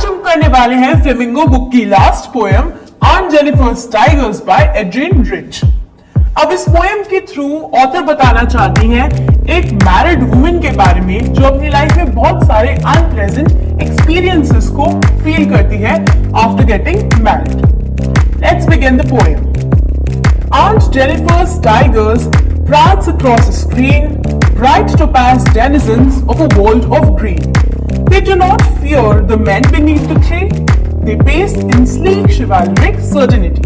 आज हम करने वाले हैं फ्लेमिंगो बुक की last poem on Jennifer's tigers by Adrienne Rich. अब इस पोएम के थ्रू ऑथर बताना चाहती हैं एक मैरिड वुमेन के बारे में जो अपनी लाइफ में बहुत सारे अनप्लेजेंट एक्सपीरियंसेस को फील करती है after getting married. Let's begin the poem. Aunt Jennifer's tigers prance across a screen, bright topaz denizens of a world of green. They do not fear the men beneath the tree. They pace in sleek chivalric certainty.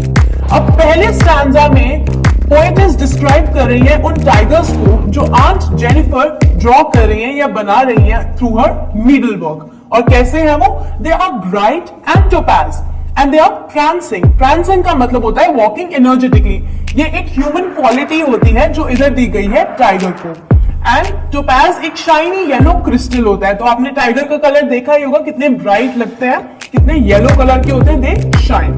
अब पहले stanza में poetess describe कर रही है उन tigers को जो aunt Jennifer draw कर रही है या बना रही है थ्रू हर नीडल वर्क। और कैसे है वो? They are bright and topaz and they are prancing. prancing का मतलब होता है वॉकिंग एनर्जेटिकली। ये एक ह्यूमन क्वालिटी होती है जो इधर दी गई है टाइगर को। एंड टोपैज एक शाइनी येलो क्रिस्टल होता है। तो आपने टाइगर का कलर देखा ही होगा, कितने ब्राइट लगते हैं, कितने येलो कलर के होते हैं, दे शाइन।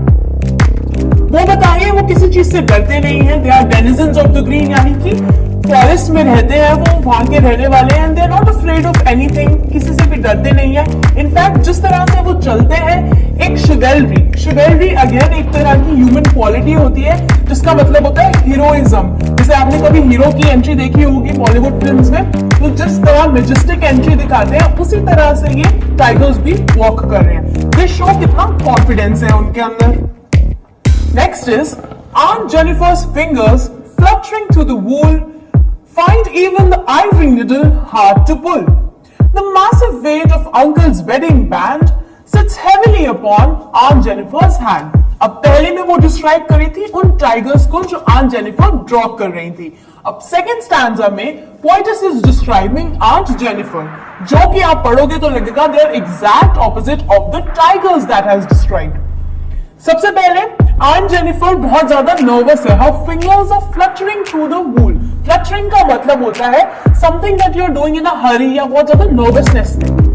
वो बताइए वो किसी चीज से डरते नहीं है। They are denizens of the green, यानी कि फॉरेस्ट में रहते हैं वो, वहां के रहने वाले हैं। They are not afraid of anything, किसी से भी डरते नहीं है। इनफैक्ट जिस तरह से वो चलते हैं एक शिवेलरी अगेन एक तरह की ह्यूमन क्वालिटी होती है जिसका मतलब होता है हीरोइज्म। जैसे आपने कभी हीरो की एंट्री देखी होगी बॉलीवुड फिल्म्स में, तो जिस तरह मैजेस्टिक एंट्री दिखाते हैं उसी तरह से ये टाइगर्स भी वॉक कर रहे हैं। ये शो कितना कॉन्फिडेंस है उनके अंदर। Next is Aunt Jennifer's fingers fluttering through the wool find even the ivory needle hard to pull. The massive weight of Uncle's wedding band sits heavily upon Aunt Jennifer's hand. अब पहले में वो describe कर रही थी उन tigers को जो Aunt Jennifer ड्रॉ कर रही थी। अब सेकेंड स्टैंजा में poetess is describing Aunt Jennifer, जो कि आप पढ़ोगे तो लगेगा they are exact opposite of the tigers that has described. सबसे पहले आंट जेनिफर बहुत ज्यादा नर्वस है। Her fingers are fluttering through the wool. Fluttering का मतलब होता है something that you are doing in a hurry या बहुत ज्यादा नर्वसनेस में।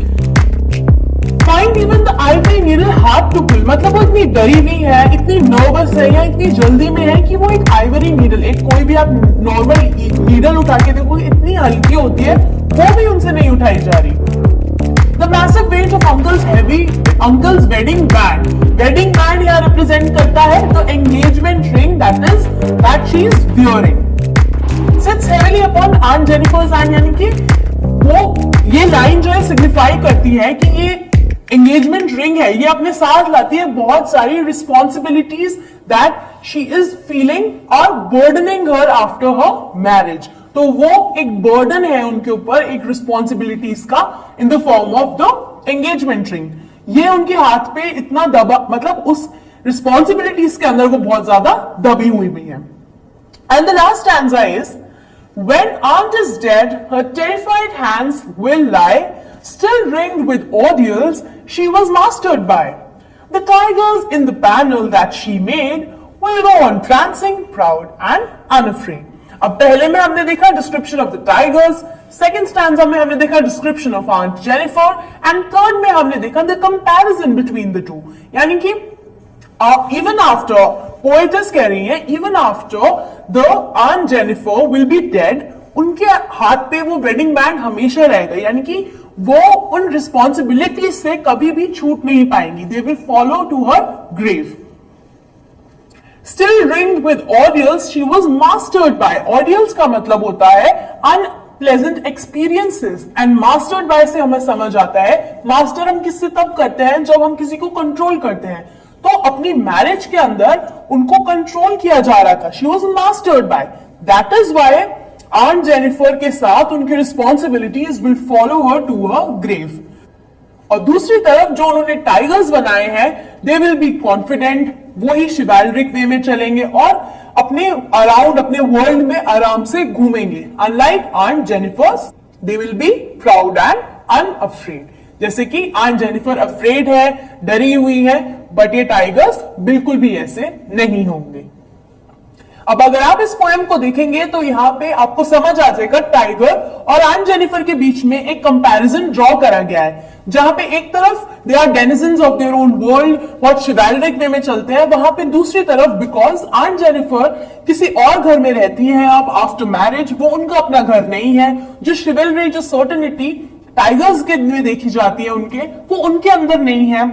Find even the ivory needle hard to pull, मतलब वो इतनी डरी हुई है, इतनी नर्वस है या इतनी जल्दी में है कि वो एक आइवरी नीडल, एक कोई भी आप नॉर्मल नीडल उठा के देखोगे इतनी हल्की होती है, वो भी उनसे नहीं उठाई जा रही। The massive weight of uncle's wedding band. Wedding band यहाँ represent करता है तो engagement ring that she is wearing. Sits heavily upon Aunt Jennifer's hand, यानी कि वो ये लाइन जो है सिग्निफाई करती है कि ये engagement ring है, ये अपने साथ लाती है बहुत सारी responsibilities that she is feeling or burdening her after her marriage. तो वो एक बर्डन है उनके ऊपर, एक रिस्पॉन्सिबिलिटीज का in the form of the engagement ring. ये उनके हाथ पे इतना दबा, मतलब उस रिस्पॉन्सिबिलिटीज के अंदर वो बहुत ज्यादा दबी हुई भी है। And the last stanza is when Aunt is dead her terrified hands will lie still ringed with ordeals she was mastered by the tigers in the panel that she made will go on prancing proud and unafraid। अब पहले में हमने देखा description of the tigers, second stanza में हमने देखा description of Aunt Jennifer and third में हमने देखा the comparison between the two. यानी कि इवन आफ्टर, पोएटेस कह रही है even after the aunt Jennifer will be dead, उनके हाथ पे वो वेडिंग बैंड हमेशा रहेगा, यानी कि वो उन रिस्पॉन्सिबिलिटी से कभी भी छूट नहीं पाएंगी। They will follow to her grave. Still ringed with ordeals, she was mastered by. Ordeals का मतलब होता है unpleasant experiences and mastered by से हमें समझ आता है मास्टर हम किससे तब करते हैं जब हम किसी को कंट्रोल करते हैं। तो अपनी मैरिज के अंदर उनको कंट्रोल किया जा रहा था। She was mastered by. That is why Aunt Jennifer के साथ उनकी responsibilities will follow her to her grave. और दूसरी तरफ जो उन्होंने टाइगर्स बनाए हैं दे विल बी कॉन्फिडेंट, वही शिवालरिक वे में चलेंगे और अपने अराउंड अपने वर्ल्ड में आराम से घूमेंगे। Unlike aunt Jennifer's they will be proud and unafraid. जैसे कि आंट जेनिफर अफ्रेड है, डरी हुई है, बट ये टाइगर्स बिल्कुल भी ऐसे नहीं होंगे। अब अगर आप इस पोएम को देखेंगे तो यहाँ पे आपको समझ आ जाएगा टाइगर और आंट जेनिफर के बीच में एक कंपैरिजन ड्रॉ करा गया है, जहां पे एक तरफ they are denizens of their own world, बहुत शिवालरिक वे में चलते हैं, वहां पे दूसरी तरफ बिकॉज आंट जेनिफर किसी और घर में रहती हैं अब आफ्टर मैरिज, वो उनका अपना घर नहीं है। जो शिवलरी, जो सर्टेनिटी टाइगर्स के में देखी जाती है उनके, वो उनके अंदर नहीं है।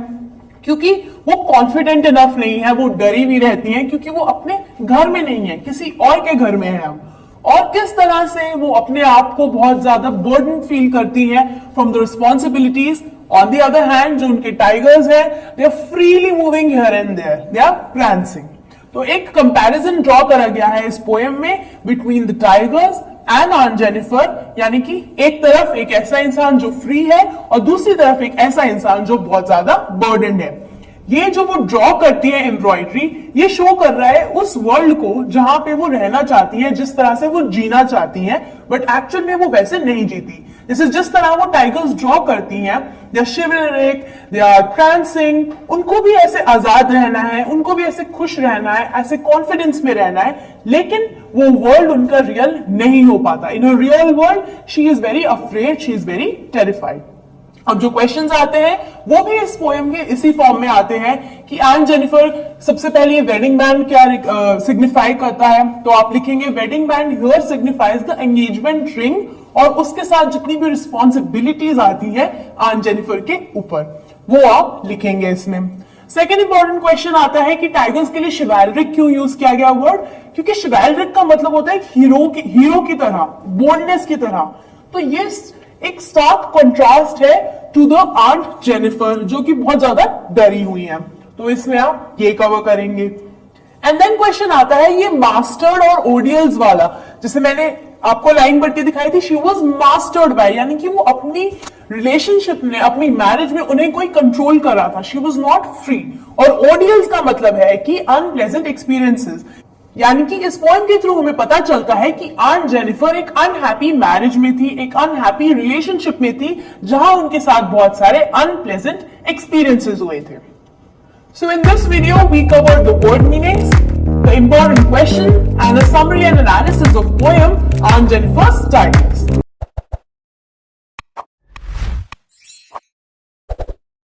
क्योंकि वो कॉन्फिडेंट इनफ नहीं है, वो डरी हुई रहती हैं क्योंकि वो अपने घर में नहीं है, किसी और के घर में है। और किस तरह से वो अपने आप को बहुत ज्यादा बर्डन फील करती हैं from the responsibilities. On the other hand जो उनके टाइगर्स हैं, they are freely moving here and there, they are prancing। तो एक कंपैरिजन ड्रॉ करा गया है इस पोएम में between the tigers and on Jennifer, यानी कि एक तरफ एक ऐसा इंसान जो फ्री है और दूसरी तरफ एक ऐसा इंसान जो बहुत ज्यादा बर्डन है। ये जो वो ड्रॉ करती है एम्ब्रॉयडरी, ये शो कर रहा है उस वर्ल्ड को जहां पे वो रहना चाहती हैं, जिस तरह से वो जीना चाहती हैं, बट एक्चुअल में वो वैसे नहीं जीती। जैसे जिस तरह वो टाइगर्स ड्रॉ करती हैं, they are chivalric, they are prancing, उनको भी ऐसे आजाद रहना है, उनको भी ऐसे खुश रहना है, ऐसे कॉन्फिडेंस में रहना है, लेकिन वो वर्ल्ड उनका रियल नहीं हो पाता। In a real world she is very afraid, she is very terrified. अब जो क्वेश्चंस आते हैं वो भी इस पोएम के इसी फॉर्म में आते हैं कि एन जेनिफर, सबसे पहले वेडिंग बैंड क्या सिग्निफाई करता है, तो आप लिखेंगे wedding band here signifies the engagement ring, और उसके साथ जितनी भी रिस्पॉन्सिबिलिटीज आती है एन जेनिफर के ऊपर वो आप लिखेंगे इसमें। सेकेंड इंपॉर्टेंट क्वेश्चन आता है कि टाइगर्स के लिए शिवैलरिक क्यों यूज किया गया वर्ड, क्योंकि शिवैलरिक का मतलब होता है हीरो की तरह, बोल्डनेस की तरह। तो ये एक स्टार्क कंट्रास्ट है टू द आंट जेनिफर जो कि बहुत ज्यादा डरी हुई है, तो इसमें आप ये कवर करेंगे। एंड देन क्वेश्चन आता है ये मास्टर्ड और ओडियल्स वाला, जैसे मैंने आपको लाइन बढ़ के दिखाई थी, शी वॉज मास्टर्ड बाय, यानी कि वो अपनी रिलेशनशिप में, अपनी मैरिज में उन्हें कोई कंट्रोल कर रहा था, शी वॉज नॉट फ्री। और ओडियल्स का मतलब है कि अनप्लेजेंट एक्सपीरियंसेस, यानी कि इस पॉइंट के थ्रू हमें पता चलता है कि आंट जेनिफर एक अनहैप्पी मैरिज में थी, एक अनहैप्पी रिलेशनशिप में थी, जहां उनके साथ बहुत सारे अनप्लेजेंट एक्सपीरियंसेस हुए थे। So in this video we covered the word meanings, the important question and a summary and analysis of poem on Jennifer's Tigers.